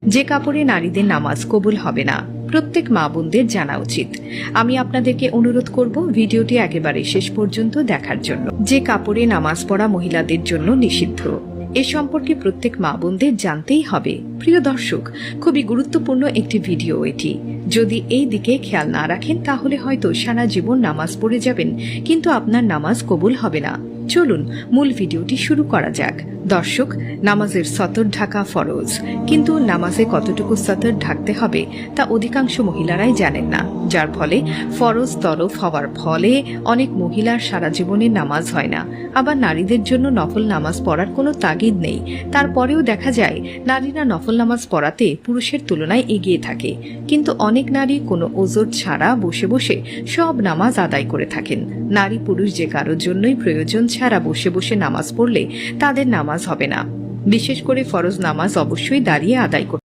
যে কাপড়ে নারীদের নামাজ কবুল হবে না, প্রত্যেক মা বোনদের জানা উচিত। আমি আপনাদেরকে অনুরোধ করব ভিডিওটি একেবারে শেষ পর্যন্ত দেখার জন্য। যে কাপড়ে নামাজ পড়া মহিলাদের জন্য নিষিদ্ধ, এ সম্পর্কে প্রত্যেক মা বোনদের জানতেই হবে। প্রিয় দর্শক, খুবই গুরুত্বপূর্ণ একটি ভিডিও এটি। যদি এই দিকে খেয়াল না রাখেন তাহলে হয়তো সারা জীবন নামাজ পড়ে যাবেন, কিন্তু আপনার নামাজ কবুল হবে না। চলুন মূল ভিডিওটি শুরু করা যাক। দর্শক, নামাজের সতর ঢাকা ফরজ, কিন্তু নামাজে কতটুকু সতর ঢাকতে হবে তা অধিকাংশ মহিলারাই জানেন না, যার ফলে ফরজ তরফ হওয়ার ফলে অনেক মহিলার সারা জীবনে নামাজ হয় না। আবার নারীদের জন্য নফল নামাজ পড়ার কোনো তাগিদ নেই, তারপরেও দেখা যায় নারীরা নফল নামাজ পড়াতে পুরুষের তুলনায় এগিয়ে থাকে। কিন্তু অনেক নারী কোনো ওজর ছাড়া বসে বসে সব নামাজ আদায় করে থাকেন। নারী পুরুষ যে কারোর জন্যই প্রয়োজন ছাড়া বসে বসে নামাজ পড়লে তাদের নামাজ হবে না। বিশেষ করে ফরজ নামাজ অবশ্যই দাঁড়িয়ে আদায় করতে